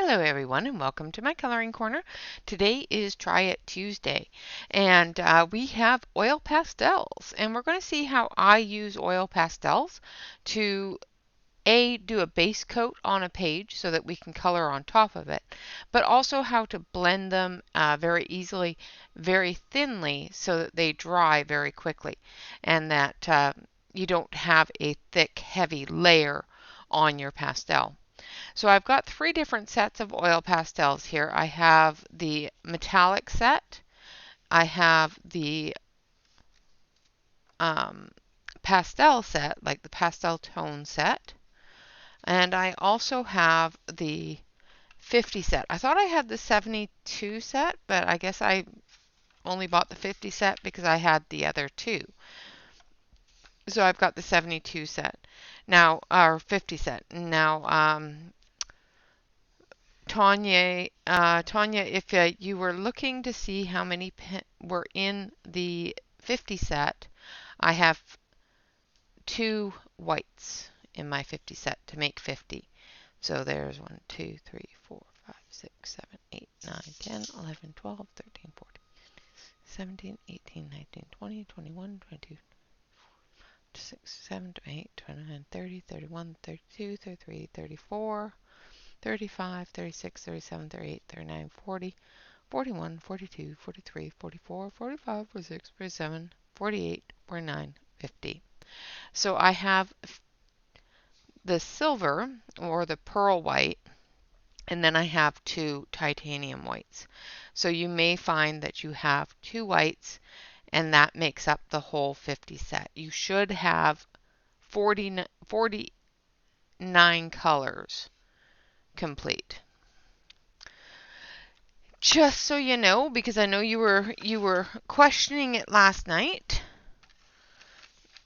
Hello everyone and welcome to my coloring corner. Today is Try It Tuesday and we have oil pastels, and we're going to see how I use oil pastels to do a base coat on a page so that we can color on top of it, but also how to blend them very easily, very thinly, so that they dry very quickly and that you don't have a thick, heavy layer on your pastel. So I've got three different sets of oil pastels here. I have the metallic set, I have the pastel set, like the pastel tone set, and I also have the 50 set. I thought I had the 72 set, but I guess I only bought the 50 set because I had the other two. So I've got the 72 set now, or 50 set. Now, Tanya, if you were looking to see how many were in the 50 set, I have two whites in my 50 set to make 50. So there's 1, 2, 3, 4, 5, 6, 7, 8, 9, 10, 11, 12, 13, 14, 17, 18, 19, 20, 21, 22, 26, 7, 8, 29, 30, 31, 32, 33, 34, 35, 36, 37, 38, 39, 40, 41, 42, 43, 44, 45, 46, 47, 48, 49, 50. So I have the silver or the pearl white, and then I have two titanium whites. So you may find that you have two whites and that makes up the whole 50 set. You should have 49 colors complete. Just so you know, because I know you were questioning it last night,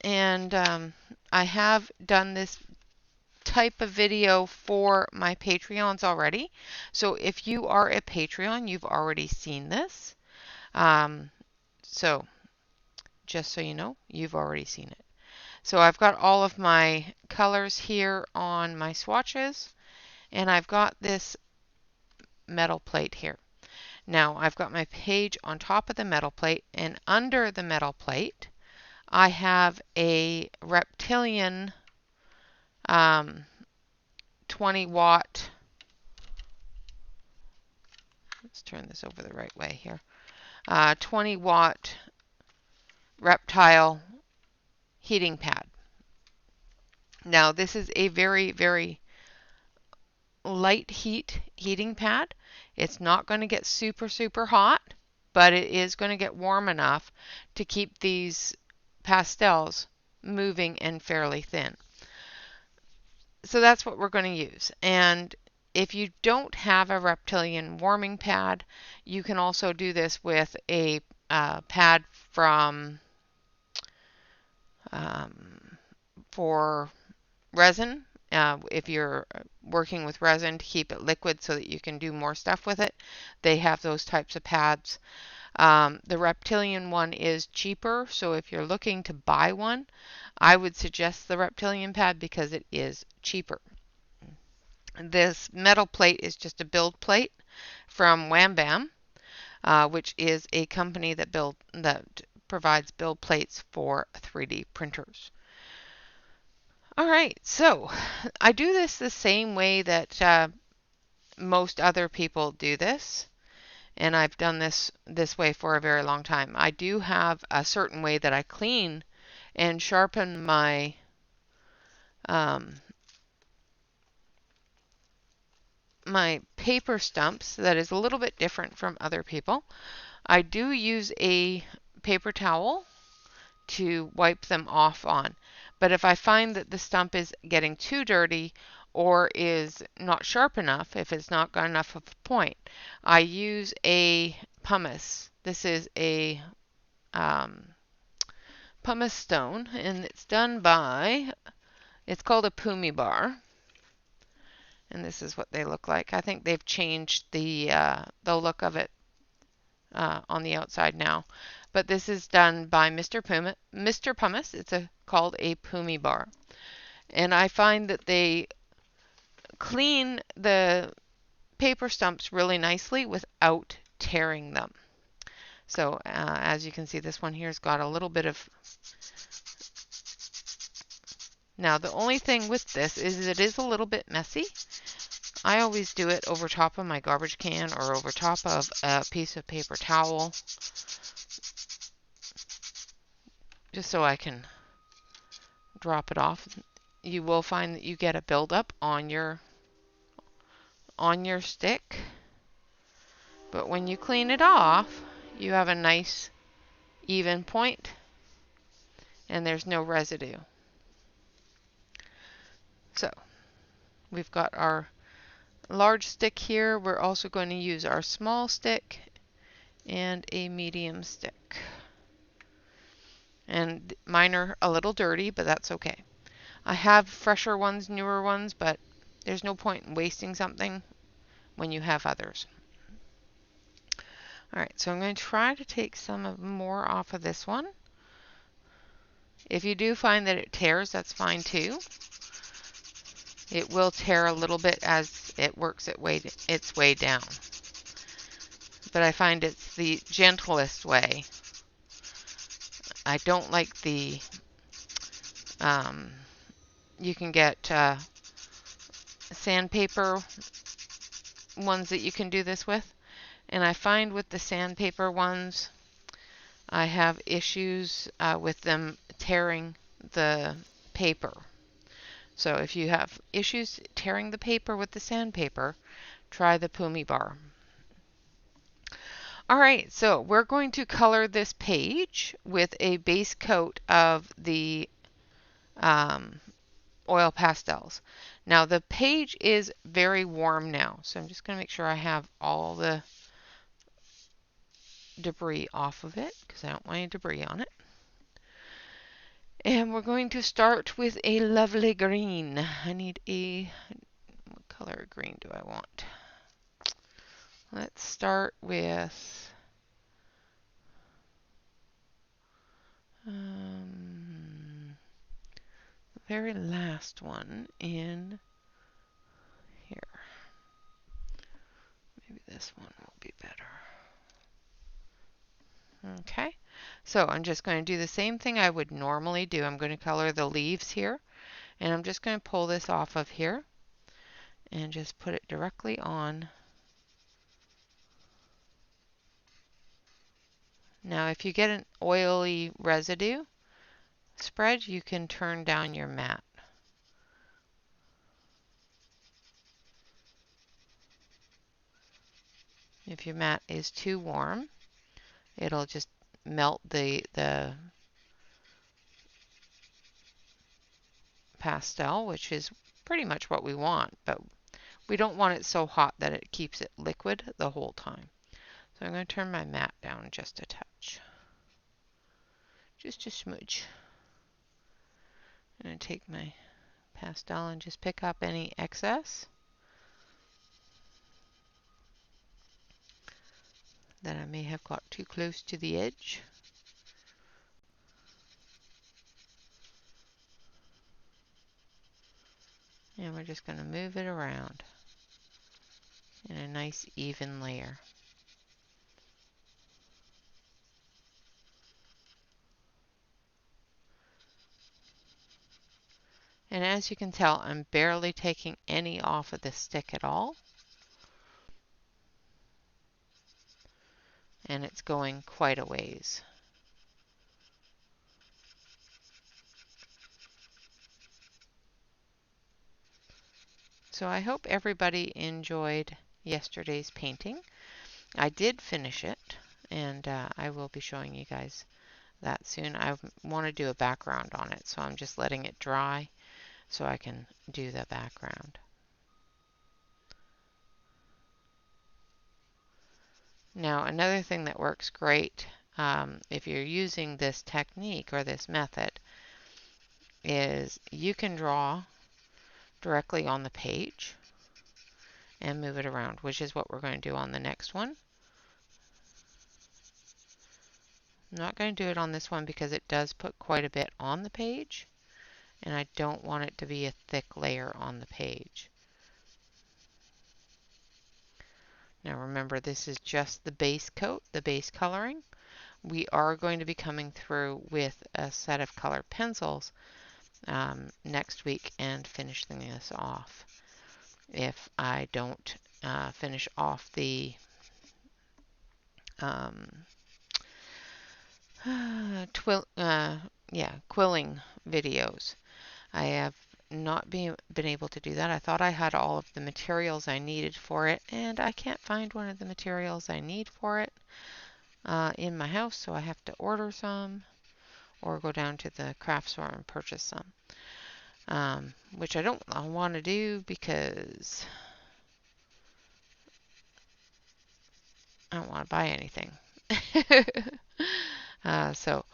and I have done this type of video for my Patreons already. So if you are a Patreon, you've already seen this. So just so you know, you've already seen it. So I've got all of my colors here on my swatches, and I've got this metal plate here. Now I've got my page on top of the metal plate, and under the metal plate I have a Reptilian 20 watt, let's turn this over the right way here, 20 watt reptile heating pad. Now this is a very, very light heating pad. It's not going to get super, super hot, but it is going to get warm enough to keep these pastels moving and fairly thin. So that's what we're going to use. And if you don't have a Reptilian warming pad, you can also do this with a pad from for resin. If you're working with resin to keep it liquid so that you can do more stuff with it, they have those types of pads. The Reptilian one is cheaper, so if you're looking to buy one, I would suggest the Reptilian pad because it is cheaper. This metal plate is just a build plate from Wham Bam, which is a company that provides build plates for 3D printers. All right, so I do this the same way that most other people do this, and I've done this way for a very long time. I do have a certain way that I clean and sharpen my my paper stumps that is a little bit different from other people. I do use a paper towel to wipe them off on. But if I find that the stump is getting too dirty or is not sharp enough, if it's not got enough of a point, I use a pumice. This is a pumice stone, and it's done by, it's called a pumi bar. And this is what they look like. I think they've changed the look of it on the outside now. But this is done by Mr. Pumice. It's called a pumi bar. And I find that they clean the paper stumps really nicely without tearing them. So as you can see, this one here's got a little bit of... Now the only thing with this is it is a little bit messy. I always do it over top of my garbage can or over top of a piece of paper towel, just so I can drop it off. You will find that you get a buildup on your stick, but when you clean it off, you have a nice even point and there's no residue. So we've got our large stick here. We're also going to use our small stick and a medium stick. And mine are a little dirty, but that's okay. I have fresher ones, newer ones, but there's no point in wasting something when you have others. Alright, so I'm going to try to take some more off of this one. If you do find that it tears, that's fine too. It will tear a little bit as it works its way down. But I find it's the gentlest way. I don't like the... you can get sandpaper ones that you can do this with. And I find with the sandpaper ones, I have issues with them tearing the paper. So if you have issues tearing the paper with the sandpaper, try the Pumi Bar. Alright, so we're going to color this page with a base coat of the oil pastels. Now the page is very warm now, so I'm just going to make sure I have all the debris off of it because I don't want any debris on it. And we're going to start with a lovely green. I need what color of green do I want? Let's start with the very last one in here. Maybe this one will be better. Okay, so I'm just going to do the same thing I would normally do. I'm going to color the leaves here, and I'm just going to pull this off of here and just put it directly on. Now if you get an oily residue spread, you can turn down your mat. If your mat is too warm, it'll just melt the pastel, which is pretty much what we want, but we don't want it so hot that it keeps it liquid the whole time. So I'm going to turn my mat down just a touch. Just a smudge. I'm going to take my pastel and just pick up any excess that I may have got too close to the edge. And we're just going to move it around in a nice even layer. And as you can tell, I'm barely taking any off of the stick at all. And it's going quite a ways. So I hope everybody enjoyed yesterday's painting. I did finish it, and I will be showing you guys that soon. I want to do a background on it, so I'm just letting it dry so I can do the background. Now another thing that works great if you're using this technique or this method is you can draw directly on the page and move it around, which is what we're going to do on the next one. I'm not going to do it on this one because it does put quite a bit on the page, and I don't want it to be a thick layer on the page. Now remember, this is just the base coat, the base coloring. We are going to be coming through with a set of colored pencils next week and finishing this off. If I don't finish off the quilling videos. I have not been able to do that. I thought I had all of the materials I needed for it, and I can't find one of the materials I need for it in my house, so I have to order some or go down to the craft store and purchase some, which I don't want to do because I don't want to buy anything. So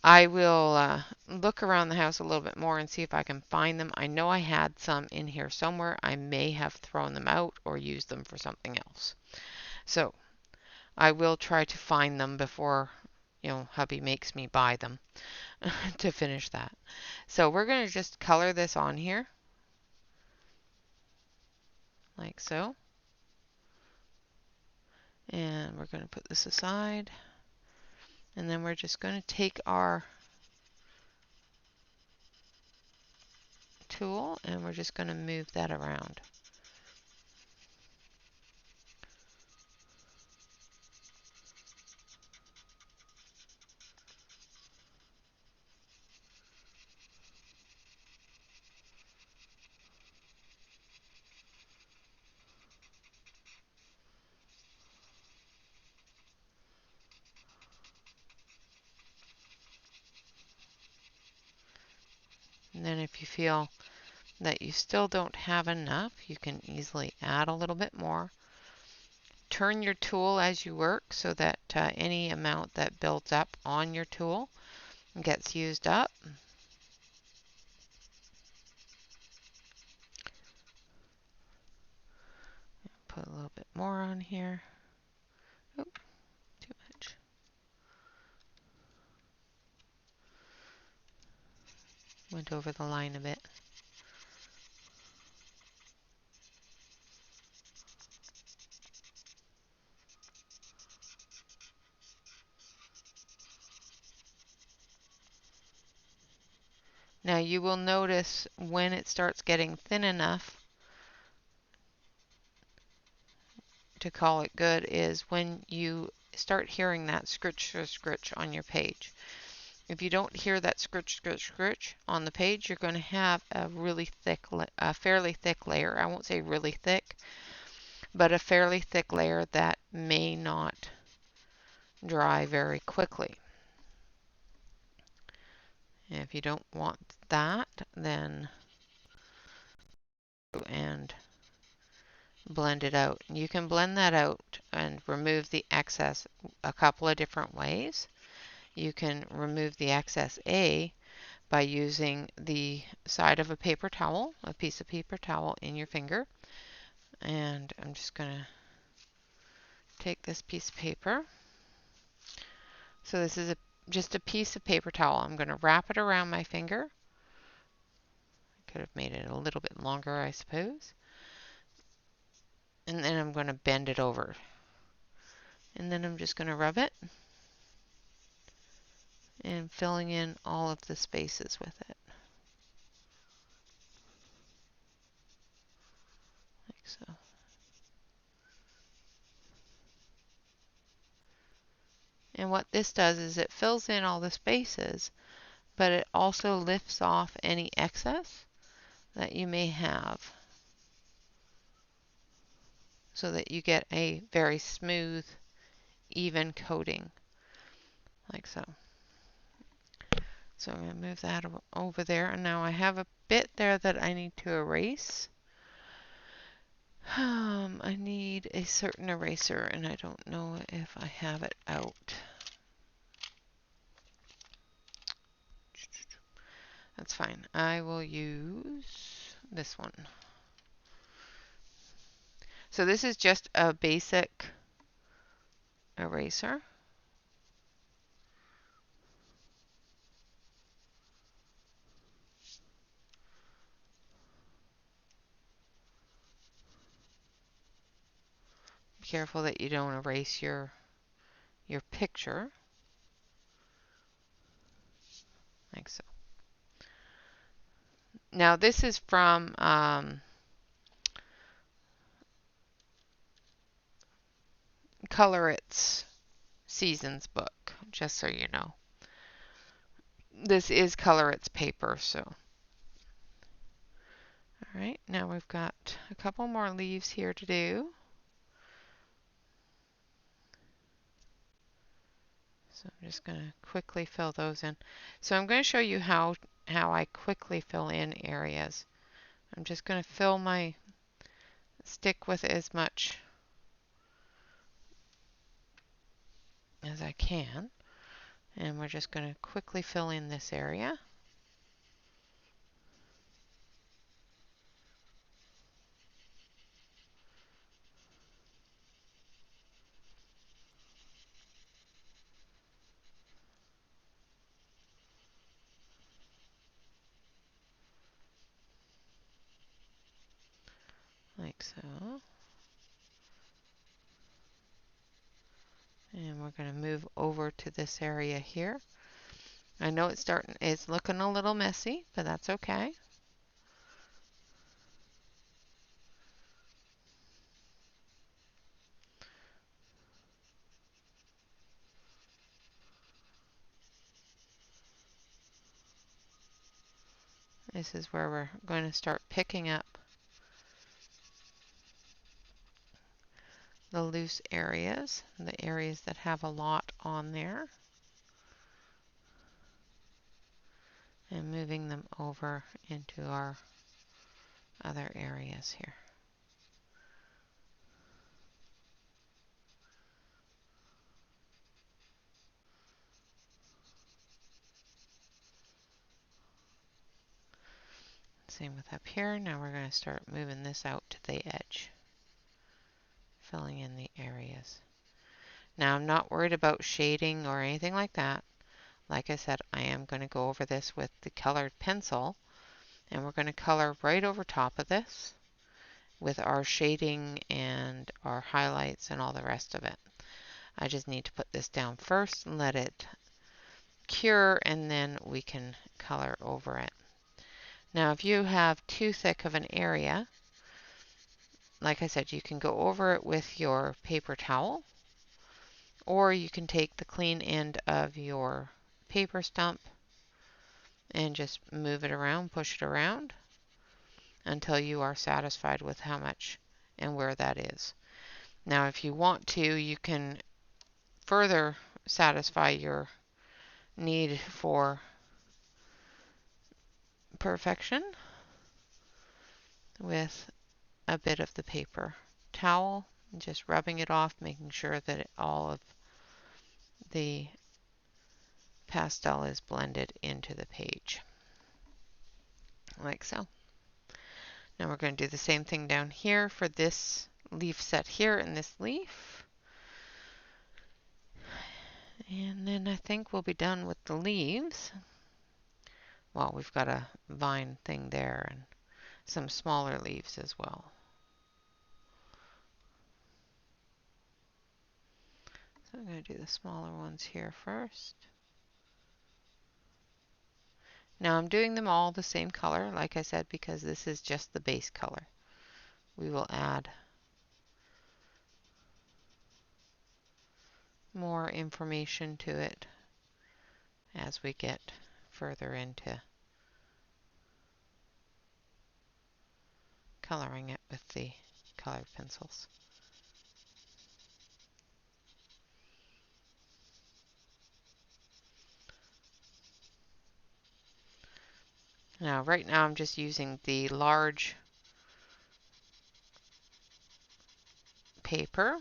I will look around the house a little bit more and see if I can find them. I know I had some in here somewhere. I may have thrown them out or used them for something else. So I will try to find them before, hubby makes me buy them to finish that. So we're going to just color this on here like so. And we're going to put this aside. And then we're just going to take our tool and we're just going to move that around. And then if you feel that you still don't have enough, you can easily add a little bit more. Turn your tool as you work so that any amount that builds up on your tool gets used up. Put a little bit more on here. Oh, too much. Went over the line a bit. Now you will notice when it starts getting thin enough to call it good is when you start hearing that scritch or scritch on your page. If you don't hear that scritch, scritch, scritch on the page, you're going to have a really thick, a fairly thick layer. I won't say really thick, but a fairly thick layer that may not dry very quickly. If you don't want that, then and blend it out. You can blend that out and remove the excess a couple of different ways. You can remove the excess by using the side of a paper towel, a piece of paper towel in your finger. And I'm just going to take this piece of paper. So this is just a piece of paper towel. I'm going to wrap it around my finger. I could have made it a little bit longer, I suppose. And then I'm going to bend it over. And then I'm just going to rub it and filling in all of the spaces with it. Like so. And what this does is it fills in all the spaces, but it also lifts off any excess that you may have so that you get a very smooth, even coating, like so. So I'm going to move that over there, and now I have a bit there that I need to erase. I need a certain eraser, and I don't know if I have it out. That's fine. I will use this one. So this is just a basic eraser. careful that you don't erase your picture, like so. Now this is from Color It's Seasons book, just so you know. This is Color It's paper, so. All right, now we've got a couple more leaves here to do. So I'm just going to quickly fill those in. So I'm going to show you how I quickly fill in areas. I'm just going to fill my stick with as much as I can. And we're just going to quickly fill in this area. Like so. And we're going to move over to this area here. I know it's looking a little messy, but that's okay. This is where we're going to start picking up the loose areas, the areas that have a lot on there, and moving them over into our other areas here. Same with up here. Now we're going to start moving this out to the edge, filling in the areas. Now I'm not worried about shading or anything like that. Like I said, I am going to go over this with the colored pencil, and we're going to color right over top of this with our shading and our highlights and all the rest of it. I just need to put this down first and let it cure, and then we can color over it. Now if you have too thick of an area, like I said, you can go over it with your paper towel, or you can take the clean end of your paper stump and just move it around, push it around until you are satisfied with how much and where that is. Now if you want to, you can further satisfy your need for perfection with a bit of the paper towel, just rubbing it off, making sure that all of the pastel is blended into the page, like so. Now we're going to do the same thing down here for this leaf set here and this leaf. And then I think we'll be done with the leaves. Well, we've got a vine thing there and some smaller leaves as well. So I'm going to do the smaller ones here first. Now I'm doing them all the same color, like I said, because this is just the base color. We will add more information to it as we get further into coloring it with the colored pencils. Now, right now I'm just using the large paper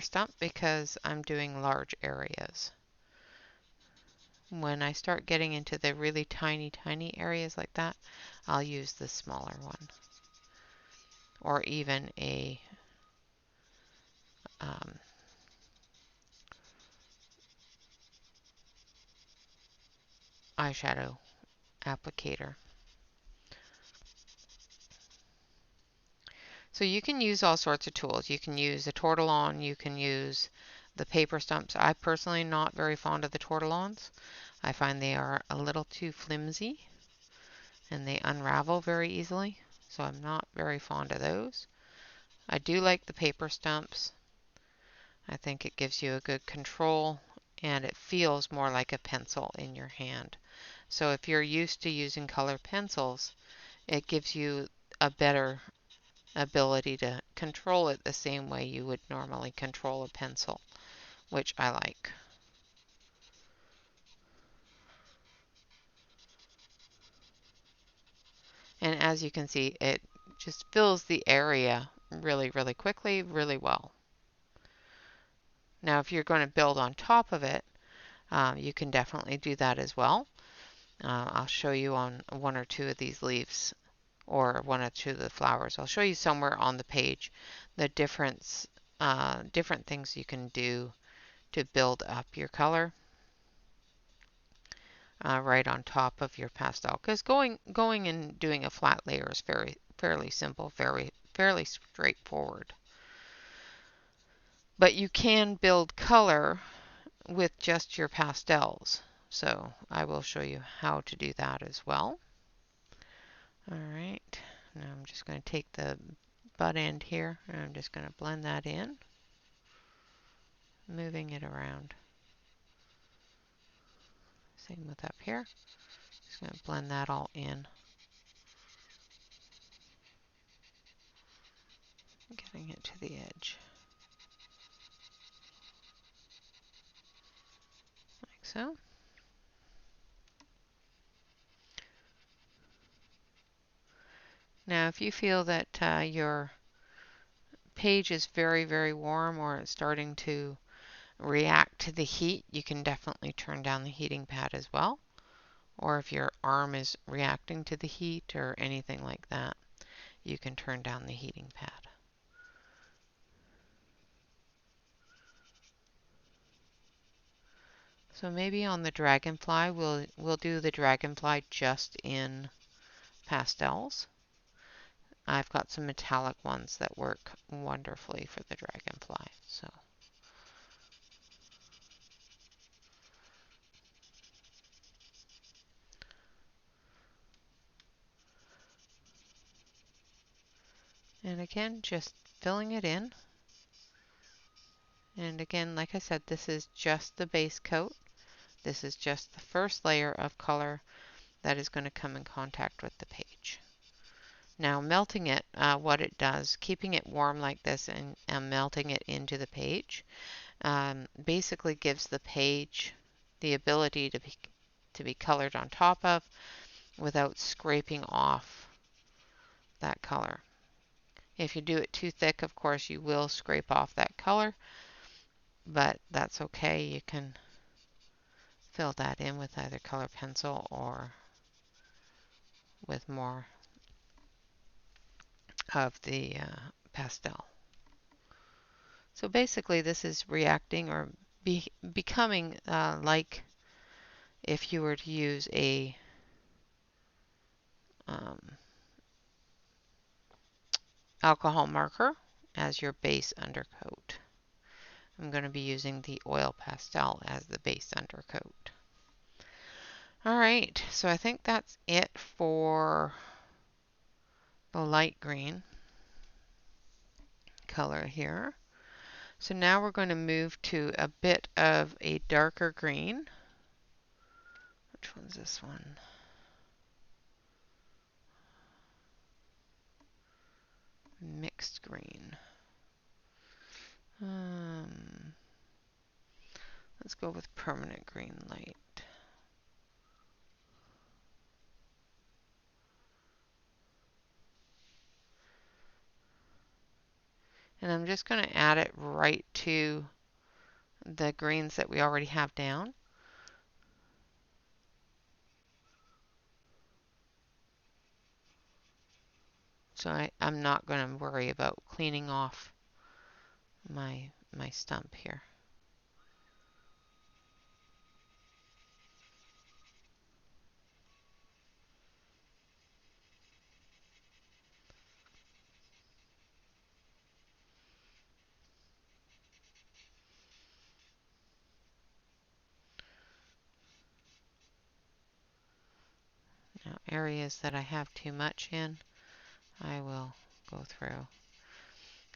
stump because I'm doing large areas. When I start getting into the really tiny areas like that, I'll use the smaller one, or even a eyeshadow applicator. So you can use all sorts of tools. You can use a tortillon, you can use the paper stumps. I personally am not very fond of the tortillons. I find they are a little too flimsy and they unravel very easily, so I'm not very fond of those. I do like the paper stumps. I think it gives you a good control and it feels more like a pencil in your hand. So if you're used to using colored pencils, it gives you a better ability to control it the same way you would normally control a pencil, which I like. And as you can see, it just fills the area really, really quickly, really well. Now, if you're going to build on top of it, you can definitely do that as well. I'll show you on one or two of these leaves or one or two of the flowers. I'll show you somewhere on the page the different things you can do to build up your color right on top of your pastel. Because going and doing a flat layer is fairly simple, fairly straightforward. But you can build color with just your pastels. So I will show you how to do that as well. All right, now I'm just going to take the butt end here and I'm just going to blend that in, moving it around. Same with up here. Just going to blend that all in. Getting it to the edge. Like so. Now if you feel that your page is very, very warm or it's starting to react to the heat, you can definitely turn down the heating pad as well. Or if your arm is reacting to the heat or anything like that, you can turn down the heating pad. So maybe on the dragonfly, we'll do the dragonfly just in pastels. I've got some metallic ones that work wonderfully for the dragonfly. So and again, just filling it in. And again, like I said, this is just the base coat. This is just the first layer of color that is going to come in contact with the page. Now melting it, what it does, keeping it warm like this and melting it into the page, basically gives the page the ability to be colored on top of without scraping off that color. If you do it too thick, of course, you will scrape off that color, but that's okay. You can fill that in with either color pencil or with more of the pastel. So basically this is reacting or becoming like if you were to use a alcohol marker as your base undercoat. I'm going to be using the oil pastel as the base undercoat. Alright, so I think that's it for the light green color here. So now we're going to move to a bit of a darker green. Which one's this one? Mixed green. Let's go with permanent green light. And I'm just going to add it right to the greens that we already have down. So I'm not going to worry about cleaning off my stump here. Now, areas that I have too much in, I will go through.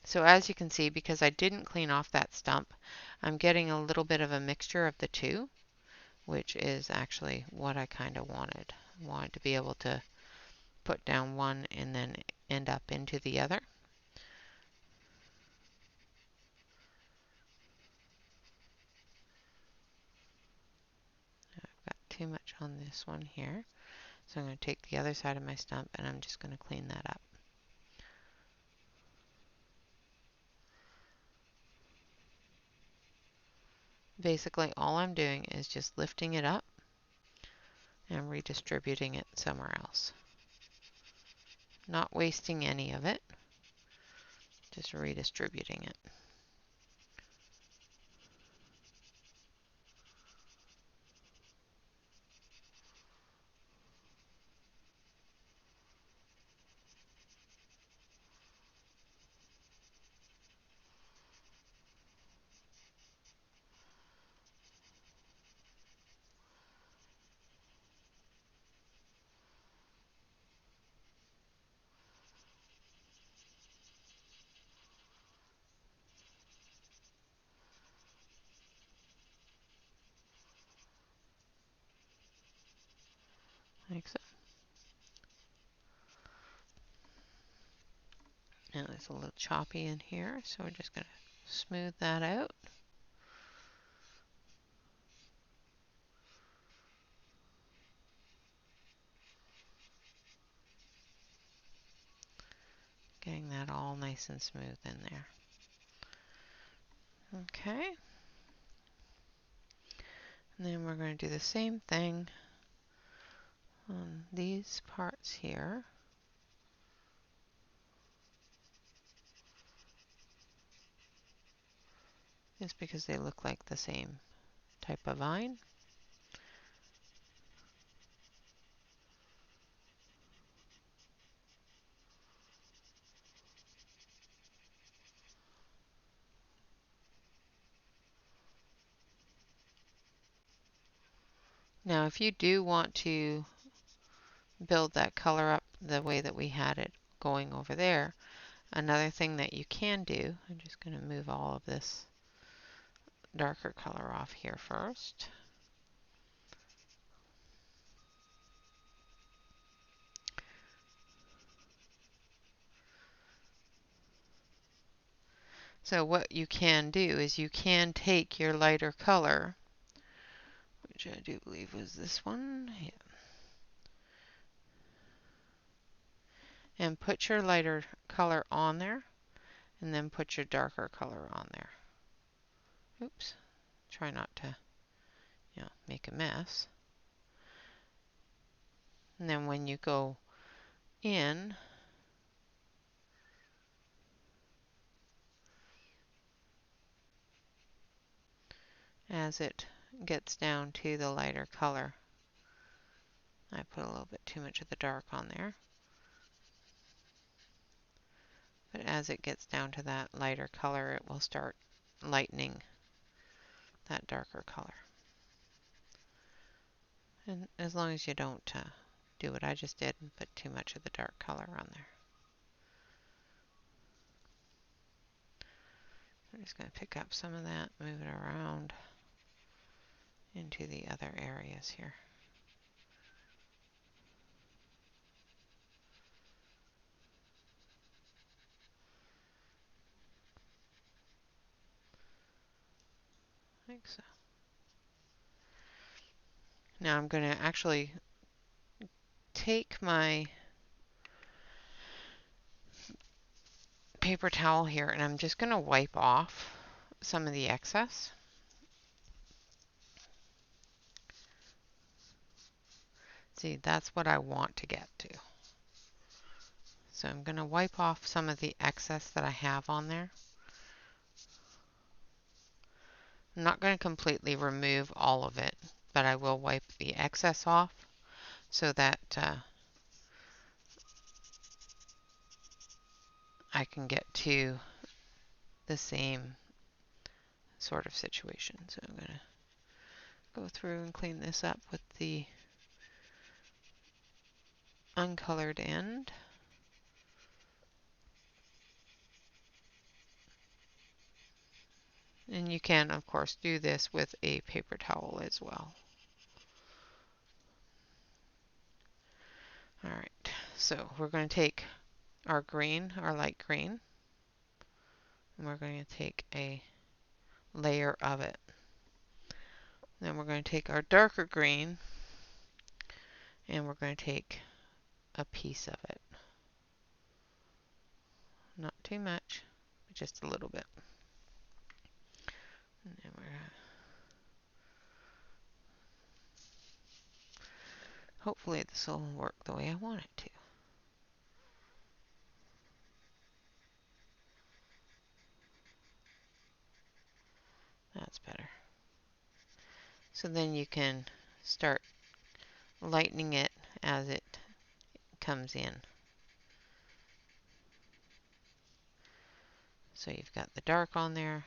So as you can see, because I didn't clean off that stump, I'm getting a little bit of a mixture of the two, which is actually what I kind of wanted. I wanted to be able to put down one and then end up into the other. I've got too much on this one here. So I'm going to take the other side of my stump and I'm just going to clean that up. Basically, all I'm doing is just lifting it up and redistributing it somewhere else. Not wasting any of it, just redistributing it. Like so. Now it's a little choppy in here, so we're just going to smooth that out. Getting that all nice and smooth in there. Okay. And then we're going to do the same thing on these parts here. Just because they look like the same type of vine. Now, if you do want to build that color up the way that we had it going over there, another thing that you can do, I'm just going to move all of this darker color off here first. So what you can do is you can take your lighter color, which I do believe was this one, yeah, and put your lighter color on there, and then put your darker color on there. Oops, try not to, make a mess. And then when you go in, as it gets down to the lighter color, I put a little bit too much of the dark on there. But as it gets down to that lighter color, it will start lightening that darker color. And as long as you don't do what I just did and put too much of the dark color on there. I'm just going to pick up some of that, move it around into the other areas here. Like so. Now I'm going to actually take my paper towel here and I'm just going to wipe off some of the excess. See, that's what I want to get to. So I'm going to wipe off some of the excess that I have on there. I'm not going to completely remove all of it, but I will wipe the excess off so that I can get to the same sort of situation. So I'm going to go through and clean this up with the uncolored end. And you can, of course, do this with a paper towel as well. All right, so we're going to take our green, our light green, and we're going to take a layer of it. Then we're going to take our darker green, and we're going to take a piece of it. Not too much, but just a little bit. And then we're going to hopefully this will work the way I want it to. That's better. So then you can start lightening it as it comes in. So you've got the dark on there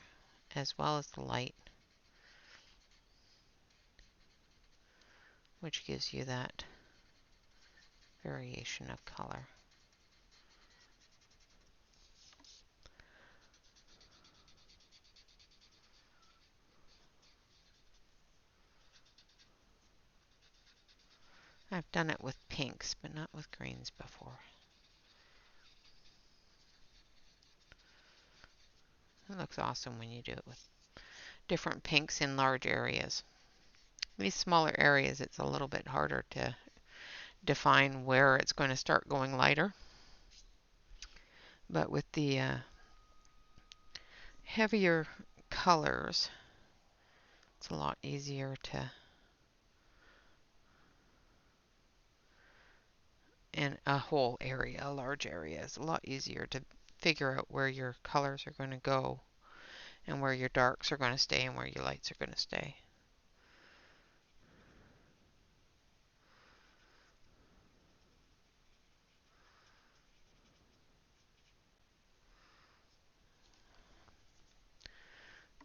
as well as the light, which gives you that variation of color. I've done it with pinks, but not with greens before. It looks awesome when you do it with different pinks in large areas. These smaller areas, it's a little bit harder to define where it's going to start going lighter. But with the heavier colors, it's a lot easier to, and a whole area, a large area, is a lot easier to figure out where your colors are going to go and where your darks are going to stay and where your lights are going to stay.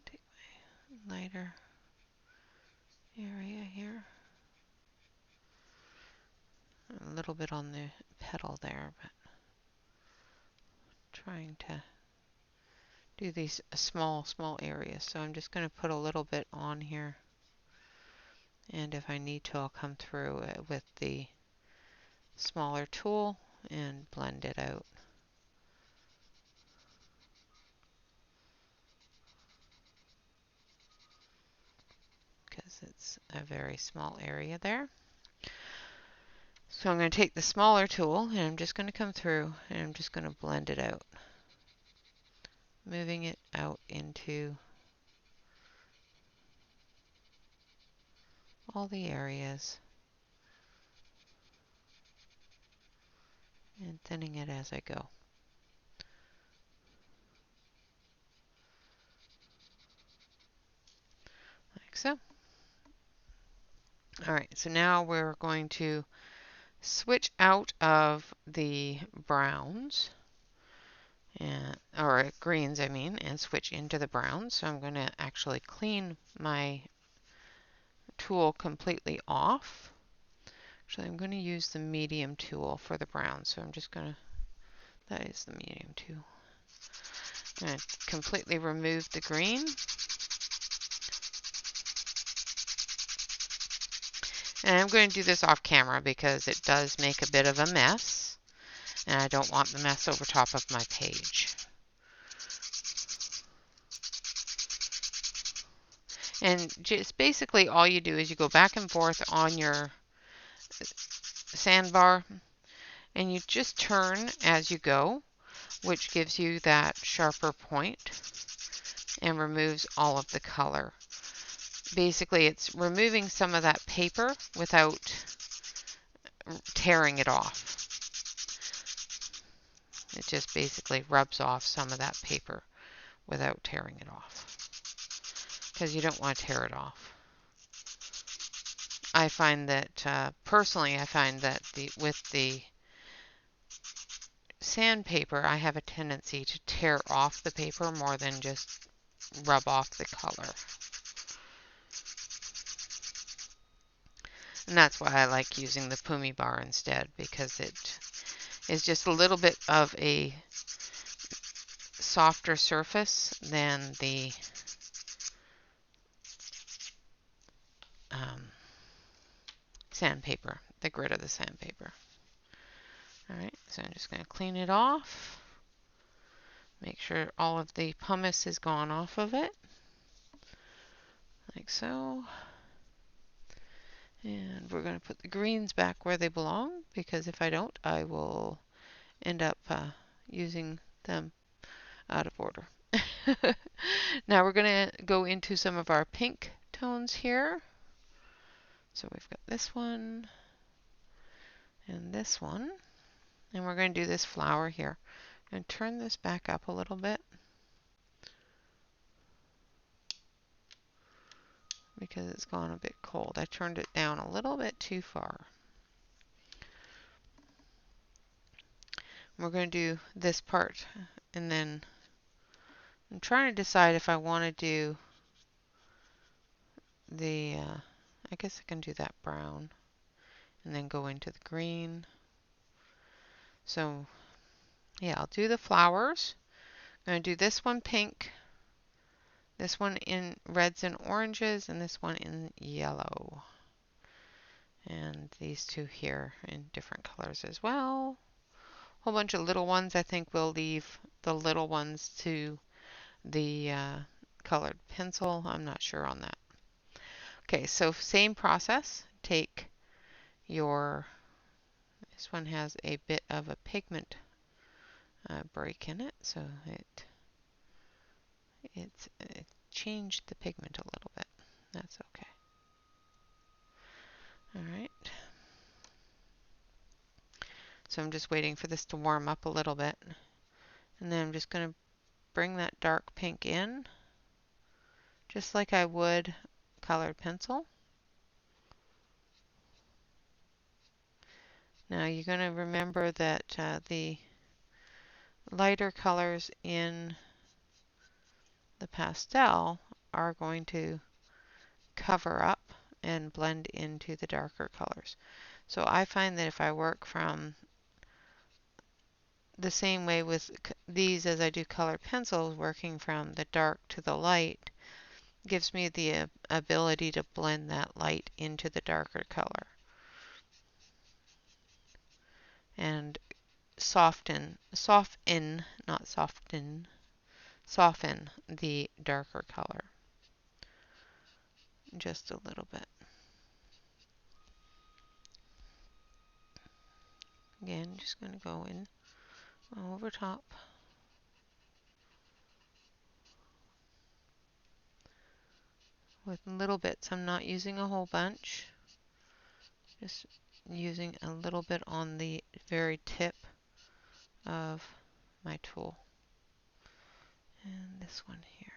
Take my lighter area here. A little bit on the petal there, but trying to do these small areas. So I'm just going to put a little bit on here. And if I need to, I'll come through it with the smaller tool and blend it out. Because it's a very small area there. So I'm going to take the smaller tool and I'm just going to come through and I'm just going to blend it out. Moving it out into all the areas and thinning it as I go. Like so. Alright, so now we're going to switch out of the browns, or greens I mean, and switch into the browns. So I'm going to actually clean my tool completely off. Actually, I'm going to use the medium tool for the brown, so I'm just going to, that is the medium tool. I'm going to completely remove the green. And I'm going to do this off camera because it does make a bit of a mess, and I don't want the mess over top of my page. And just basically all you do is you go back and forth on your sandbar and you just turn as you go, which gives you that sharper point and removes all of the color. Basically, it's removing some of that paper without tearing it off. It just basically rubs off some of that paper without tearing it off, because you don't want to tear it off. I find that, personally, I find that with the sandpaper, I have a tendency to tear off the paper more than just rub off the color. And that's why I like using the Pumi bar instead, because it is just a little bit of a softer surface than the um, sandpaper, the grit of the sandpaper. Alright, so I'm just going to clean it off. Make sure all of the pumice is gone off of it. Like so. And we're going to put the greens back where they belong, because if I don't, I will end up using them out of order. Now we're going to go into some of our pink tones here. So we've got this one and this one. And we're going to do this flower here. And turn this back up a little bit, because it's gone a bit cold. I turned it down a little bit too far. We're going to do this part, and then I'm trying to decide if I want to do the, I guess I can do that brown, and then go into the green. So yeah, I'll do the flowers. I'm going to do this one pink, this one in reds and oranges, and this one in yellow. And these two here in different colors as well. Whole bunch of little ones. I think we'll leave the little ones to the colored pencil. I'm not sure on that. Okay, so same process. Take your, this one has a bit of a pigment break in it, so it changed the pigment a little bit. That's okay. All right. So I'm just waiting for this to warm up a little bit, and then I'm just going to bring that dark pink in, just like I would colored pencil. Now you're going to remember that the lighter colors in the pastel are going to cover up and blend into the darker colors. So I find that if I work from the same way with these as I do colored pencils, working from the dark to the light gives me the ability to blend that light into the darker color and soften, not soften, soften the darker color just a little bit. Again, just going to go in over top. With little bits. I'm not using a whole bunch. Just using a little bit on the very tip of my tool. And this one here.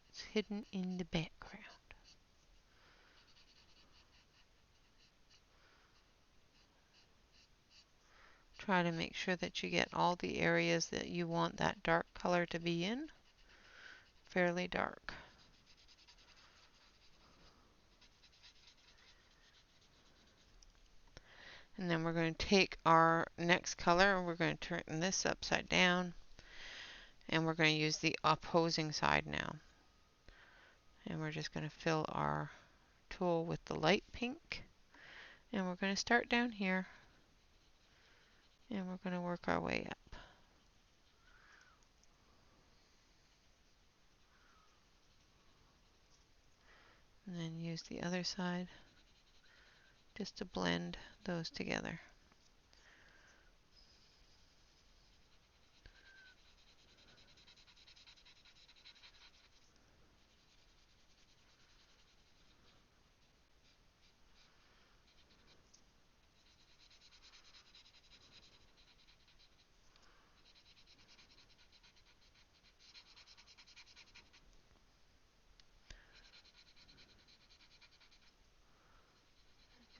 It's hidden in the background. Try to make sure that you get all the areas that you want that dark color to be in fairly dark. And then we're going to take our next color and we're going to turn this upside down, and we're going to use the opposing side now. And we're just going to fill our tool with the light pink, and we're going to start down here, and we're going to work our way up. And then use the other side just to blend those together.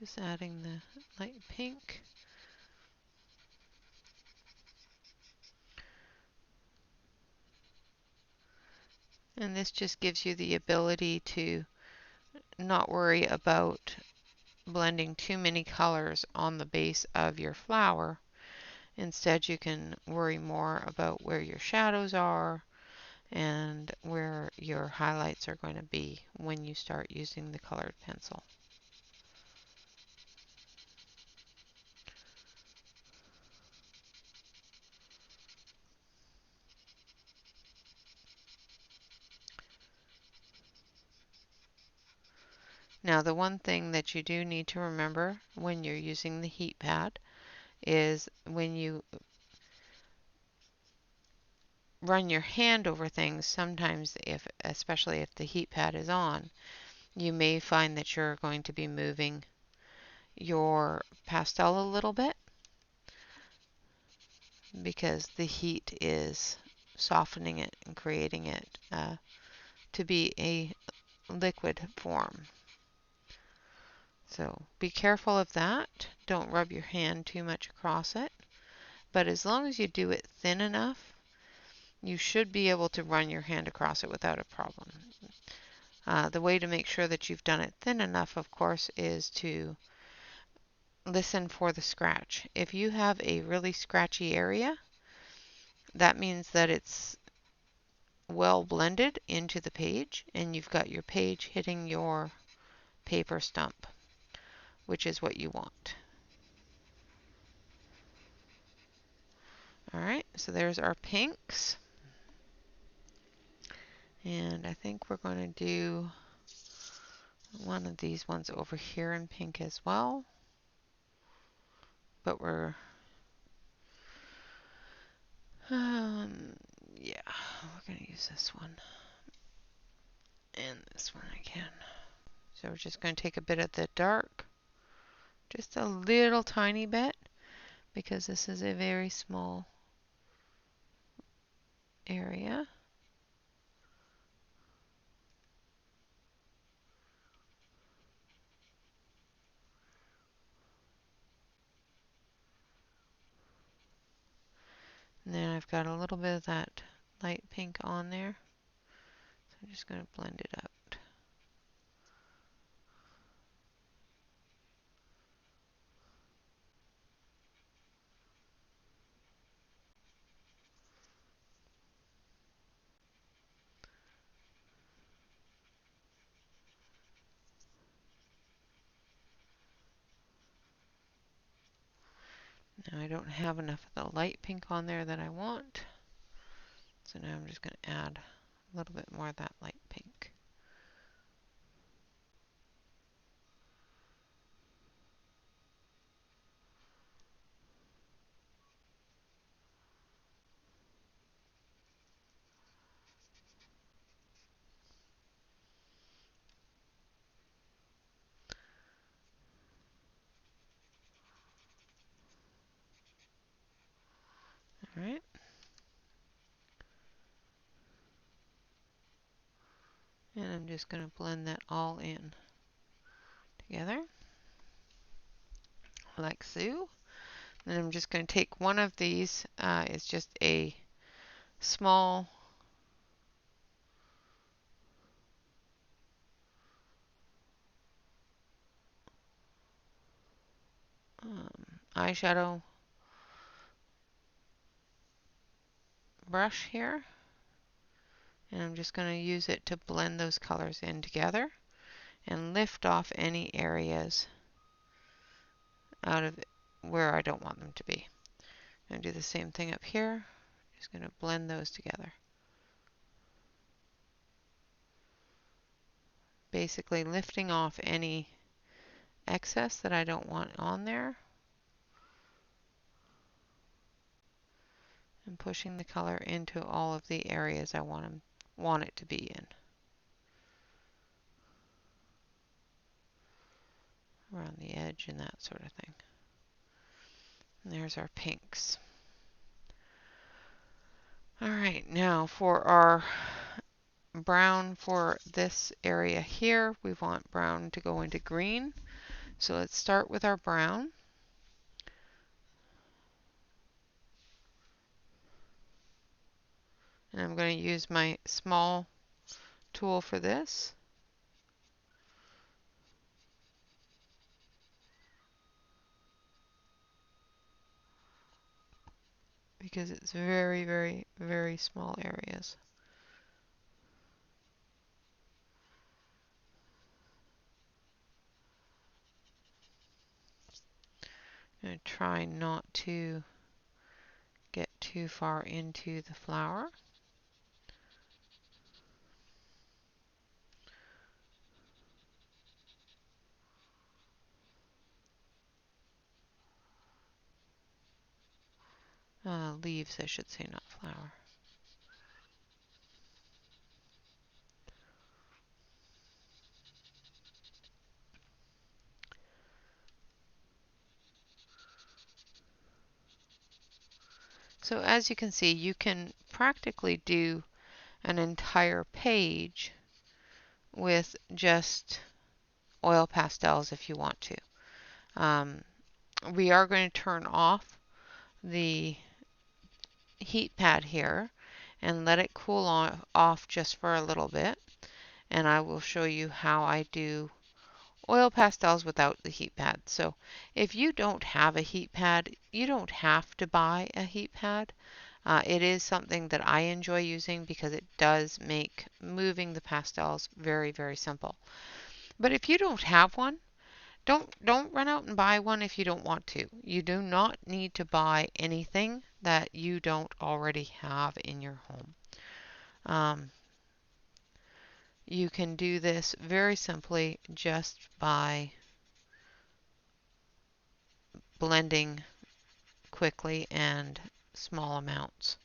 Just adding the light pink. And this just gives you the ability to not worry about blending too many colors on the base of your flower. Instead, you can worry more about where your shadows are and where your highlights are going to be when you start using the colored pencil. Now, the one thing that you do need to remember when you're using the heat pad is when you run your hand over things, sometimes especially if the heat pad is on, you may find that you're going to be moving your pastel a little bit because the heat is softening it and creating it to be a liquid form. So be careful of that. Don't rub your hand too much across it. But as long as you do it thin enough, you should be able to run your hand across it without a problem. The way to make sure that you've done it thin enough, of course, is to listen for the scratch. If you have a really scratchy area, that means that it's well blended into the page and you've got your page hitting your paper stump, which is what you want. Alright, so there's our pinks. And I think we're going to do one of these ones over here in pink as well. But yeah, we're going to use this one. And this one again. So we're just going to take a bit of the dark, just a little tiny bit, because this is a very small area. And then I've got a little bit of that light pink on there. So I'm just going to blend it out. Now I don't have enough of the light pink on there that I want. So now I'm just going to add a little bit more of that light pink. Alright. And I'm just going to blend that all in together, like so. And I'm just going to take one of these. It's just a small eyeshadow brush here. And I'm just going to use it to blend those colors in together and lift off any areas out of where I don't want them to be. I'm going to do the same thing up here. Just going to blend those together. Basically lifting off any excess that I don't want on there and pushing the color into all of the areas I want it to be in. Around the edge and that sort of thing. And there's our pinks. Alright, now for our brown for this area here, we want brown to go into green. So let's start with our brown. And I'm going to use my small tool for this. Because it's very, very, very small areas. I'm going to try not to get too far into the flower. Leaves, I should say, not flower. So as you can see, you can practically do an entire page with just oil pastels if you want to. We are going to turn off the heat pad here and let it cool off just for a little bit, and I will show you how I do oil pastels without the heat pad. So if you don't have a heat pad, you don't have to buy a heat pad. It is something that I enjoy using because it does make moving the pastels very, very simple. But if you don't have one, don't run out and buy one if you don't want to. You do not need to buy anything that you don't already have in your home. You can do this very simply just by blending quickly and small amounts.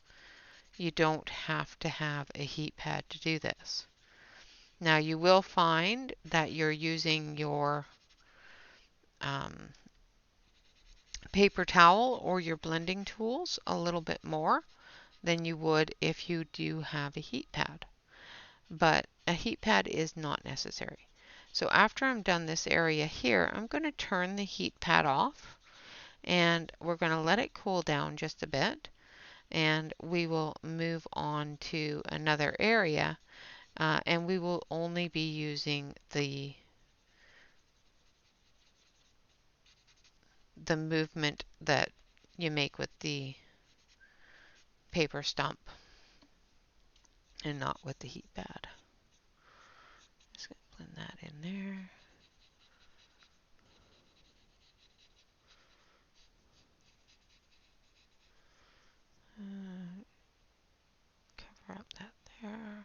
You don't have to have a heat pad to do this. Now you will find that you're using your paper towel or your blending tools a little bit more than you would if you do have a heat pad. But a heat pad is not necessary. So after I'm done this area here, I'm going to turn the heat pad off and we're going to let it cool down just a bit, and we will move on to another area, and we will only be using the movement that you make with the paper stump and not with the heat pad. Just going to blend that in there. Cover up that there.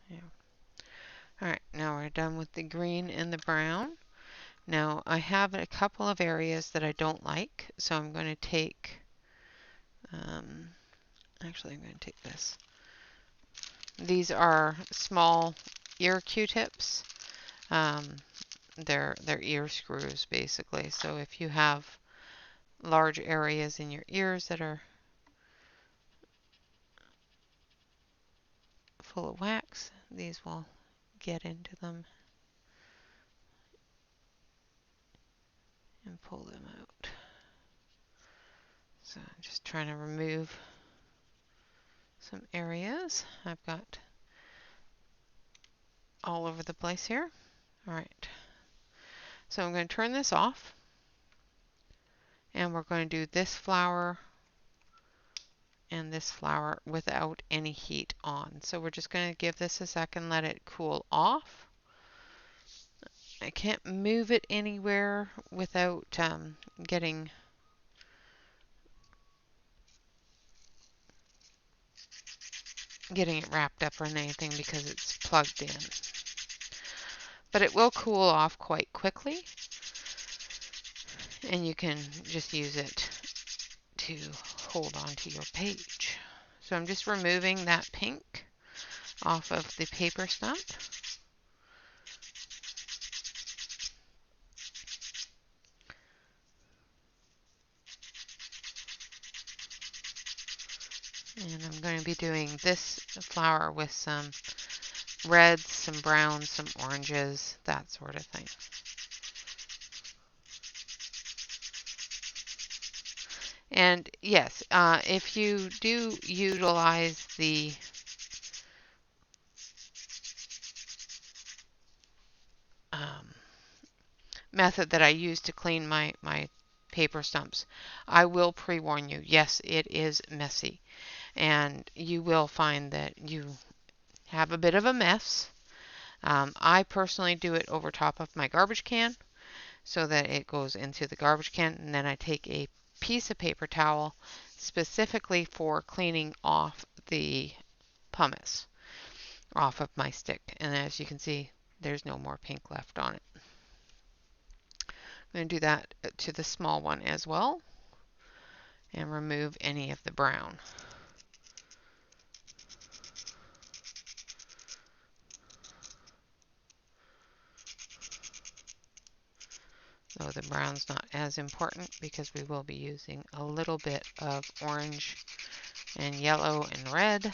Yeah. Alright, now we're done with the green and the brown. Now I have a couple of areas that I don't like, so I'm going to take, actually I'm going to take this. These are small ear Q-tips. They're ear screws basically. So if you have large areas in your ears that are full of wax, these will get into them and pull them out. So I'm just trying to remove some areas. I've got all over the place here. All right. So I'm going to turn this off, and we're going to do this flower and this flower without any heat on. So we're just going to give this a second, let it cool off. I can't move it anywhere without getting it wrapped up or anything because it's plugged in. But it will cool off quite quickly, and you can just use it to hold onto your page. So I'm just removing that pink off of the paper stump. And I'm going to be doing this flower with some reds, some browns, some oranges, that sort of thing. And yes, if you do utilize the um, method that I use to clean my paper stumps, I will pre-warn you, yes, it is messy. And you will find that you have a bit of a mess. I personally do it over top of my garbage can so that it goes into the garbage can, and then I take a piece of paper towel specifically for cleaning off the pumice off of my stick. And as you can see, there's no more pink left on it. I'm going to do that to the small one as well and remove any of the brown. Though the brown's not as important because we will be using a little bit of orange and yellow and red,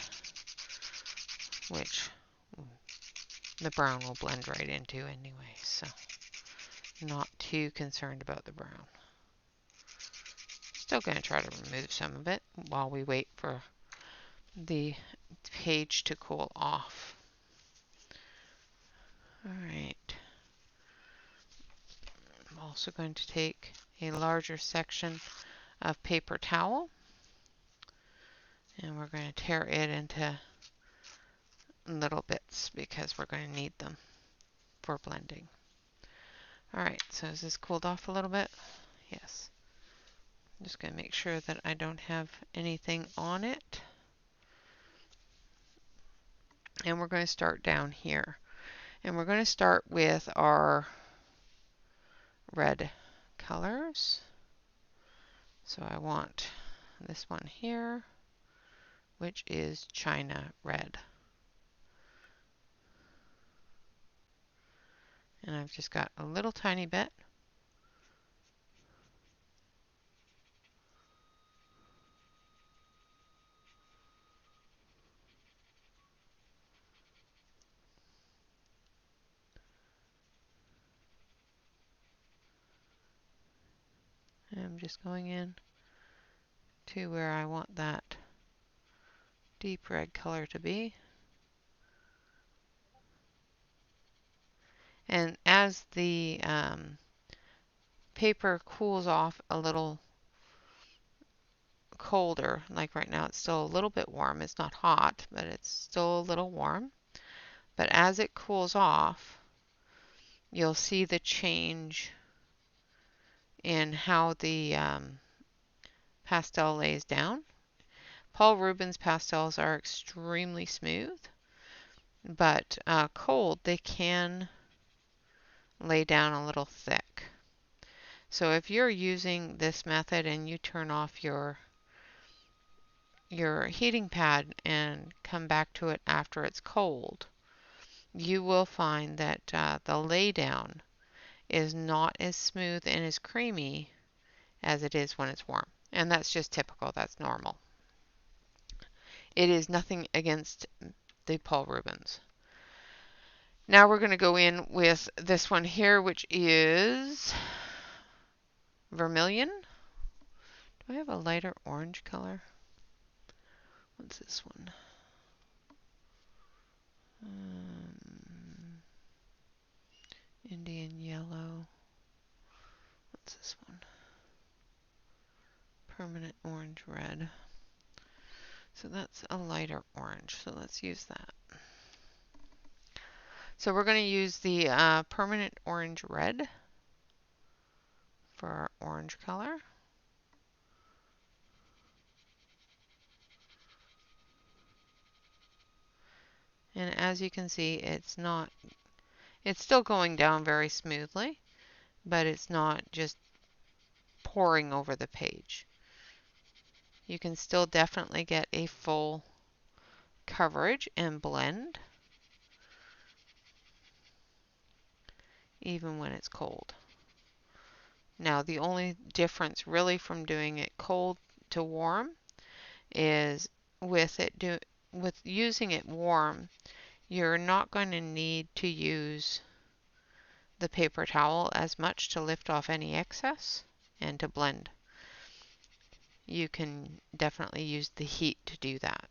which the brown will blend right into anyway, so not too concerned about the brown. Still going to try to remove some of it while we wait for the page to cool off. Alright. I'm also going to take a larger section of paper towel and we're going to tear it into little bits because we're going to need them for blending. Alright, so has this cooled off a little bit? Yes. I'm just going to make sure that I don't have anything on it. And we're going to start down here. And we're going to start with our red colors. So I want this one here, which is China red. And I've just got a little tiny bit. And I'm just going in to where I want that deep red color to be. And as the paper cools off a little colder, like right now it's still a little bit warm. It's not hot, but it's still a little warm. But as it cools off, you'll see the change in how the pastel lays down. Paul Rubens pastels are extremely smooth, but cold they can lay down a little thick. So if you're using this method and you turn off your heating pad and come back to it after it's cold, you will find that the laydown is not as smooth and as creamy as it is when it's warm. And that's just typical, that's normal. It is nothing against the Paul Rubens. Now we're going to go in with this one here, which is vermilion. Do I have a lighter orange color? What's this one? Indian yellow. What's this one? Permanent orange red. So that's a lighter orange. So let's use that. So we're going to use the permanent orange red for our orange color. And as you can see, it's still going down very smoothly, but it's not just pouring over the page. You can still definitely get a full coverage and blend, even when it's cold. Now, the only difference really from doing it cold to warm is with using it warm, you're not going to need to use the paper towel as much to lift off any excess and to blend. you can definitely use the heat to do that,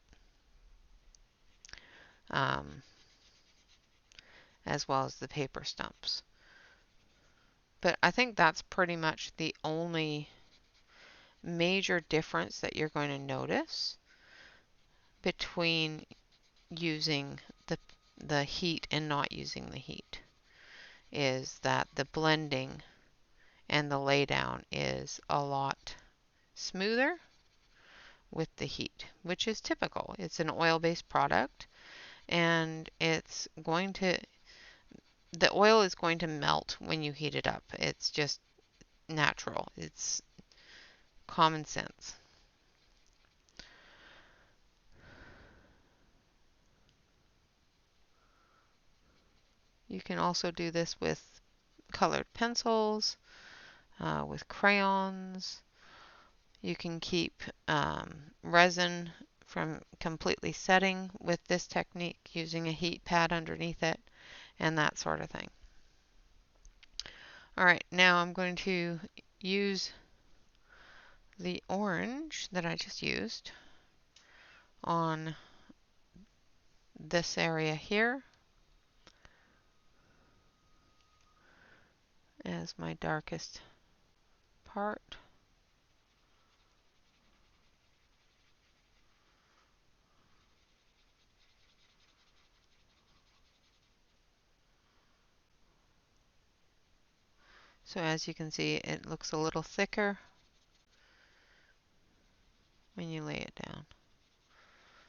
as well as the paper stumps. But I think that's pretty much the only major difference that you're going to notice between using the heat and not using the heat, is that the blending and the laydown is a lot smoother with the heat, which is typical. It's an oil-based product, and the oil is going to melt when you heat it up. It's just natural. It's common sense. You can also do this with colored pencils, with crayons. You can keep resin from completely setting with this technique using a heat pad underneath it and that sort of thing. All right, now I'm going to use the orange that I just used on this area here as my darkest part. So as you can see, it looks a little thicker when you lay it down.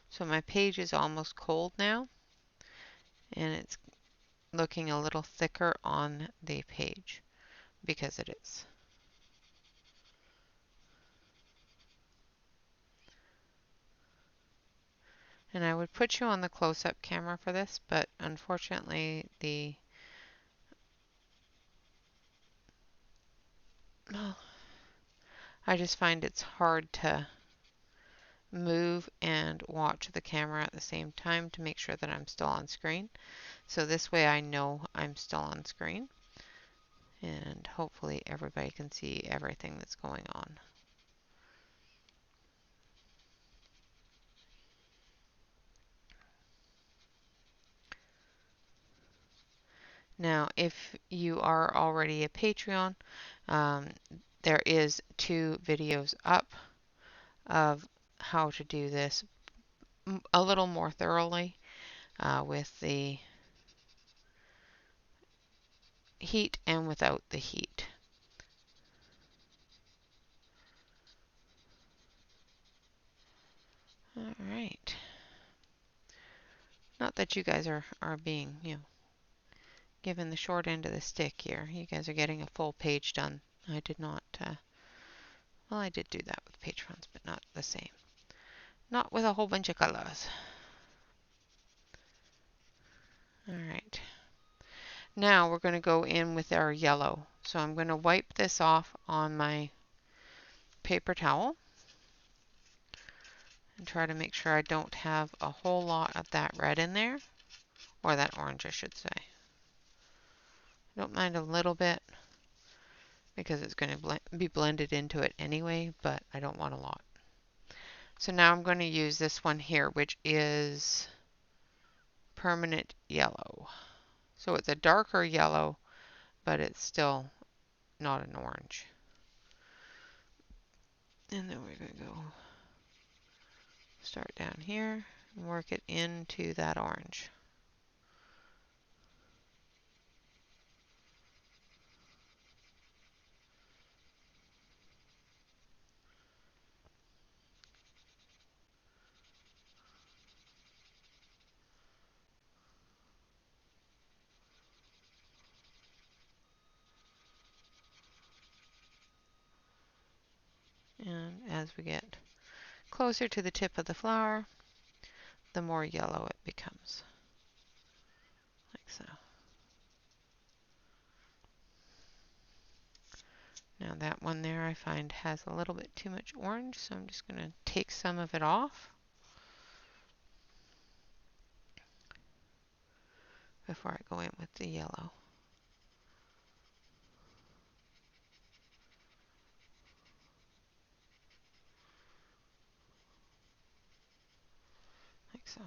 So my page is almost cold now, and it's looking a little thicker on the page because it is. And I would put you on the close-up camera for this, but unfortunately I just find it's hard to move and watch the camera at the same time to make sure that I'm still on screen. So this way I know I'm still on screen, and hopefully everybody can see everything that's going on. Now, if you are already a Patreon, there is 2 videos up of how to do this a little more thoroughly with the heat and without the heat. All right. Not that you guys are being, given the short end of the stick here. You guys are getting a full page done. I did not, well, I did do that with patrons, but not the same. Not with a whole bunch of colors. All right. Now we're going to go in with our yellow. So I'm going to wipe this off on my paper towel and try to make sure I don't have a whole lot of that red in there, or that orange I should say. I don't mind a little bit because it's going to be blended into it anyway, but I don't want a lot. So now I'm going to use this one here, which is permanent yellow. So it's a darker yellow, but it's still not an orange. And then we're going to go start down here and work it into that orange. And as we get closer to the tip of the flower, the more yellow it becomes, like so. Now that one there I find has a little bit too much orange, so I'm just going to take some of it off before I go in with the yellow. like so.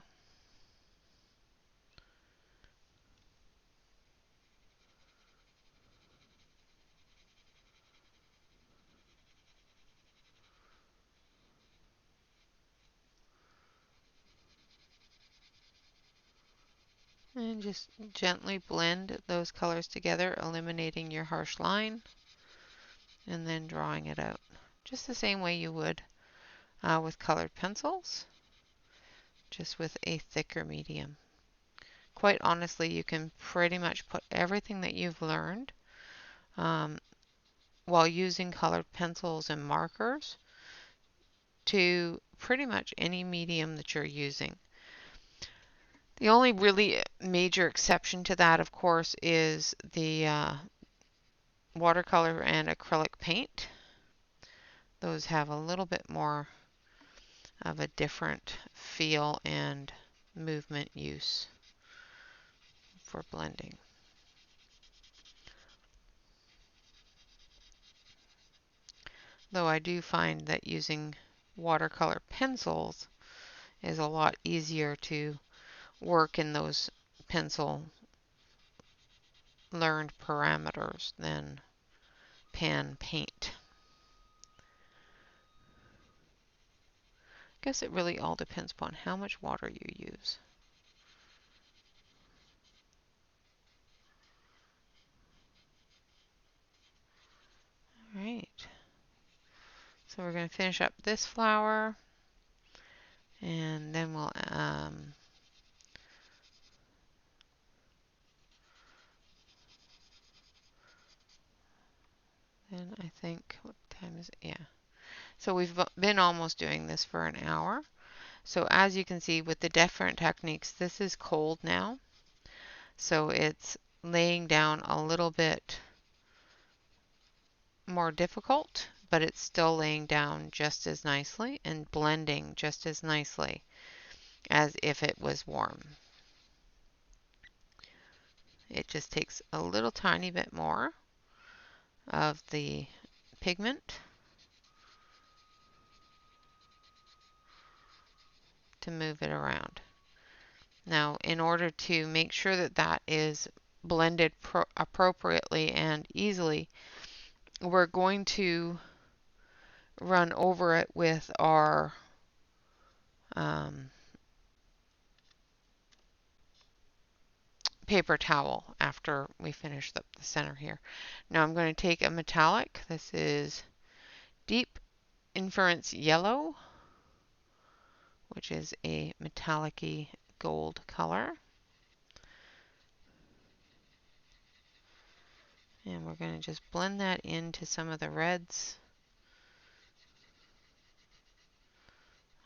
And just gently blend those colors together, eliminating your harsh line, and then drawing it out. Just the same way you would with colored pencils, just with a thicker medium. Quite honestly, you can pretty much put everything that you've learned while using colored pencils and markers to pretty much any medium that you're using. The only really major exception to that, of course, is the watercolor and acrylic paint. Those have a little bit more of a different feel and movement use for blending. Though I do find that using watercolor pencils is a lot easier to work in those pencil learned parameters than pan paint. I guess it really all depends upon how much water you use. All right. So we're going to finish up this flower, and then we'll then I think, what time is it? Yeah. So we've been almost doing this for an hour. So as you can see with the different techniques, this is cold now. So it's laying down a little bit more difficult, but it's still laying down just as nicely and blending just as nicely as if it was warm. It just takes a little tiny bit more of the pigment to move it around. Now, in order to make sure that that is blended appropriately and easily, we're going to run over it with our paper towel after we finish the center here. Now I'm going to take a metallic. This is Deep Inference Yellow, which is a metallic-y gold color. And we're going to just blend that into some of the reds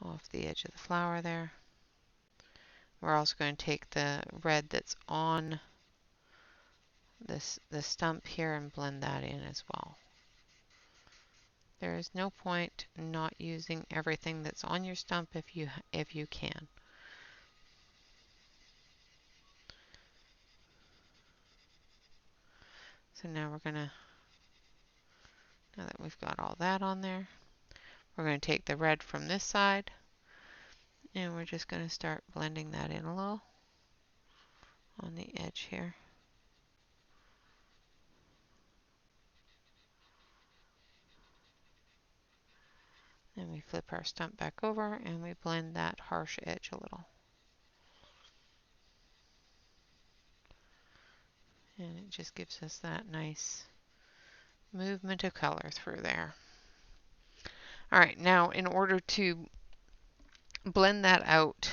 off the edge of the flower there. We're also going to take the red that's on the stump here and blend that in as well. There is no point not using everything that's on your stump if you can. So now now that we've got all that on there, we're going to take the red from this side and we're just going to start blending that in a little on the edge here. Then we flip our stump back over and we blend that harsh edge a little. And it just gives us that nice movement of color through there. All right, now in order to blend that out,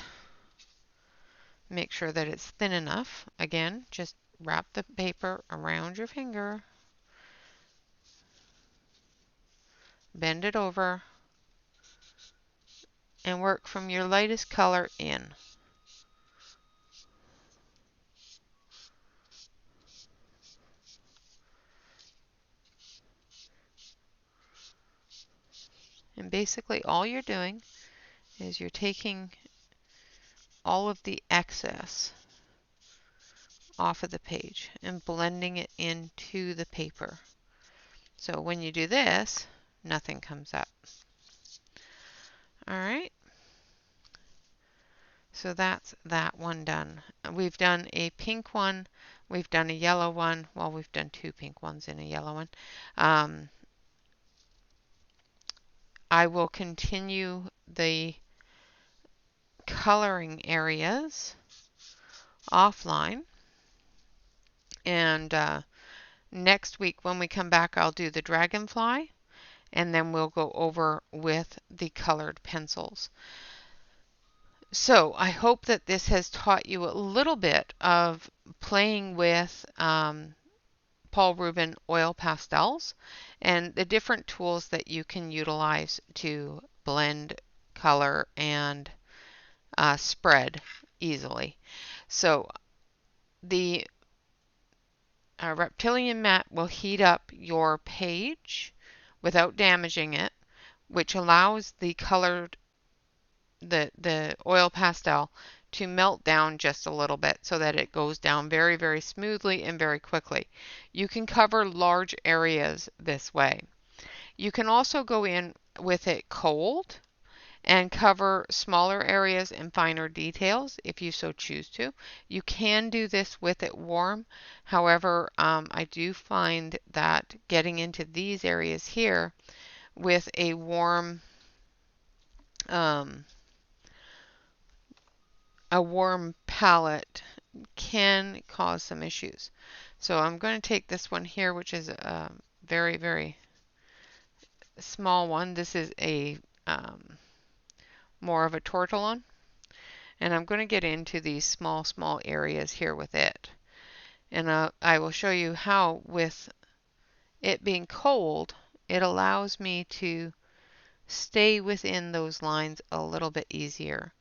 make sure that it's thin enough. Again, just wrap the paper around your finger, bend it over, and work from your lightest color in. And basically all you're doing is you're taking all of the excess off of the page and blending it into the paper. So when you do this, nothing comes up. All right. So that's that one done. We've done a pink one, we've done a yellow one. Well, we've done two pink ones and a yellow one. I will continue the coloring areas offline, and next week when we come back I'll do the dragonfly, and then we'll go over with the colored pencils. So I hope that this has taught you a little bit of playing with Paul Rubens oil pastels and the different tools that you can utilize to blend, color, and spread easily. So the reptilian mat will heat up your page without damaging it, which allows the colored the oil pastel to melt down just a little bit so that it goes down very, very smoothly and very quickly. You can cover large areas this way. You can also go in with it cold and cover smaller areas and finer details if you so choose to. You can do this with it warm. However, I do find that getting into these areas here with a warm palette can cause some issues. So I'm going to take this one here, which is a very, very small one. This is a more of a tortillon, and I'm going to get into these small areas here with it. And I will show you how, with it being cold, it allows me to stay within those lines a little bit easier.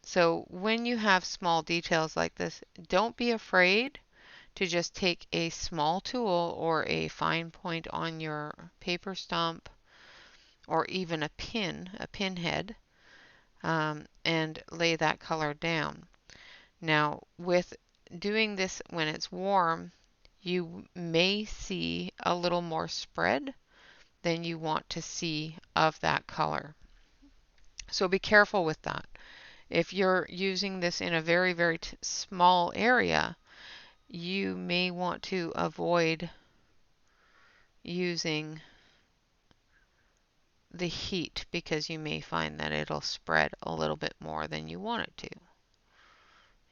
So when you have small details like this, don't be afraid to just take a small tool or a fine point on your paper stump or even a pin head, and lay that color down. Now, with doing this when it's warm, you may see a little more spread than you want to see of that color. So be careful with that. If you're using this in a very, very small area, you may want to avoid using the heat because you may find that it'll spread a little bit more than you want it to,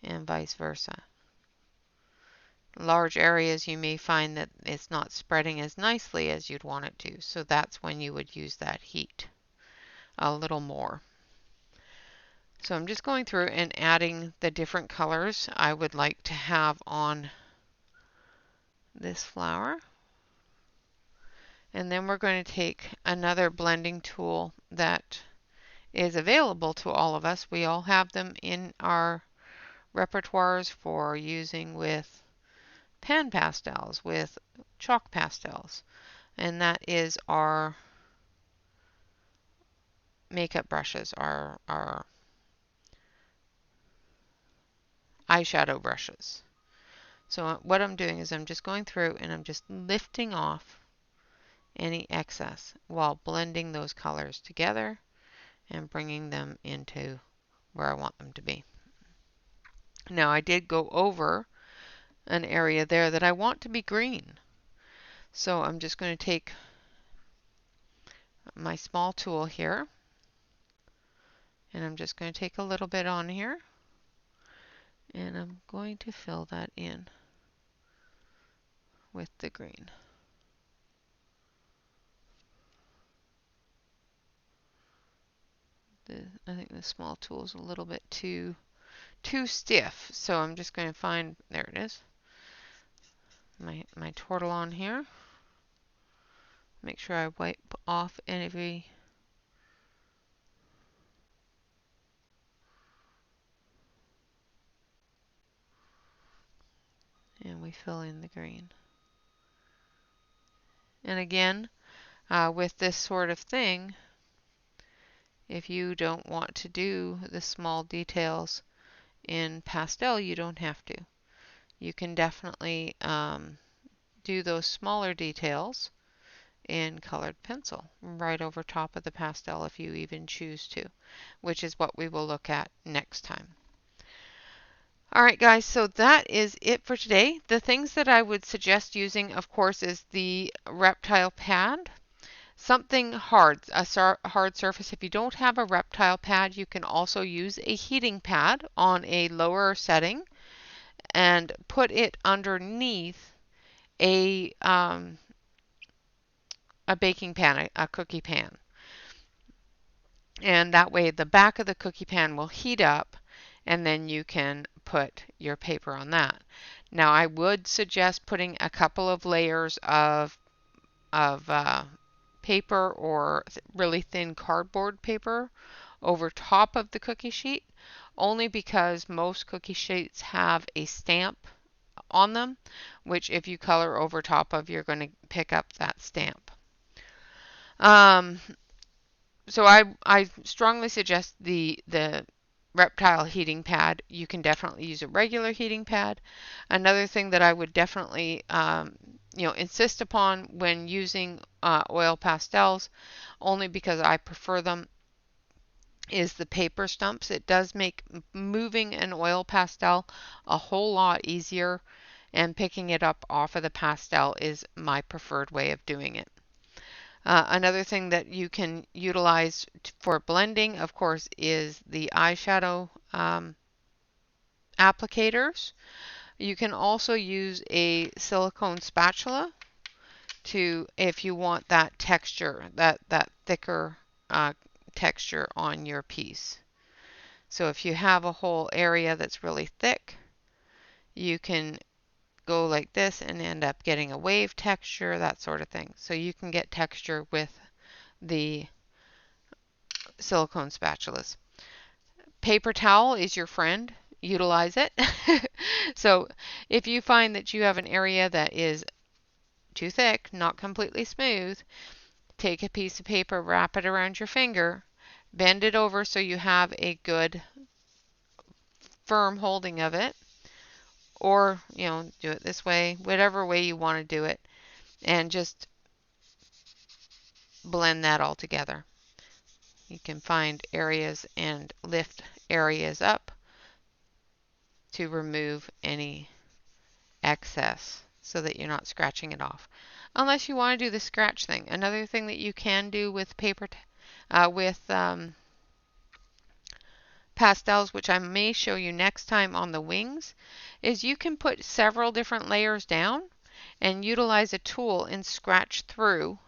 and vice versa. Large areas you may find that it's not spreading as nicely as you'd want it to, so that's when you would use that heat a little more. So I'm just going through and adding the different colors I would like to have on this flower. And then we're going to take another blending tool that is available to all of us. We all have them in our repertoires for using with pan pastels, with chalk pastels, and that is our makeup brushes, our eyeshadow brushes. So what I'm doing is I'm just going through and I'm just lifting off any excess while blending those colors together and bringing them into where I want them to be. Now I did go over an area there that I want to be green. So I'm just going to take my small tool here, and I'm just going to take a little bit on here, and I'm going to fill that in with the green. I think the small tool is a little bit too stiff, so I'm just going to find, there it is, my tortillon here. Make sure I wipe off any, and we fill in the green. And again, with this sort of thing, if you don't want to do the small details in pastel, you don't have to. You can definitely do those smaller details in colored pencil right over top of the pastel if you even choose to, which is what we will look at next time. All right, guys, so that is it for today. The things that I would suggest using, of course, is the reptile pad. Something hard, a hard surface. If you don't have a reptile pad, you can also use a heating pad on a lower setting and put it underneath a baking pan, a cookie pan. And that way the back of the cookie pan will heat up and then you can put your paper on that. Now I would suggest putting a couple of layers of paper or really thin cardboard paper over top of the cookie sheet, only because most cookie sheets have a stamp on them, which if you color over top of, you're going to pick up that stamp. So I strongly suggest the reptile heating pad. You can definitely use a regular heating pad. Another thing that I would definitely insist upon when using oil pastels, only because I prefer them, is the paper stumps. It does make moving an oil pastel a whole lot easier, and picking it up off of the pastel is my preferred way of doing it. Another thing that you can utilize for blending, of course, is the eyeshadow applicators. You can also use a silicone spatula if you want that texture, that thicker texture on your piece. So if you have a whole area that's really thick, you can go like this and end up getting a wave texture, that sort of thing. So you can get texture with the silicone spatulas. Paper towel is your friend. Utilize it. So if you find that you have an area that is too thick, not completely smooth, take a piece of paper, wrap it around your finger, bend it over so you have a good firm holding of it, or do it this way, whatever way you want to do it, and just blend that all together. You can find areas and lift areas up to remove any excess so that you're not scratching it off. Unless you want to do the scratch thing. Another thing that you can do with pastels, which I may show you next time on the wings, is you can put several different layers down and utilize a tool and scratch through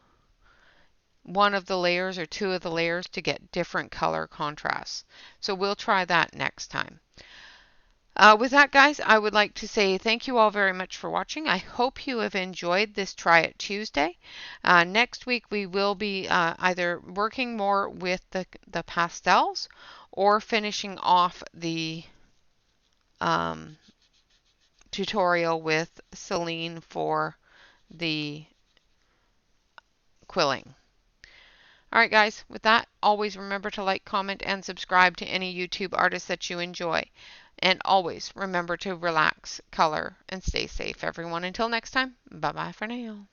one of the layers or two of the layers to get different color contrasts. So we'll try that next time. With that, guys, I would like to say thank you all very much for watching. I hope you have enjoyed this Try It Tuesday. Next week we will be either working more with the pastels or finishing off the tutorial with Celine for the quilling. All right, guys, with that, always remember to like, comment, and subscribe to any YouTube artist that you enjoy. And always remember to relax, color, and stay safe, everyone. Until next time, bye-bye for now.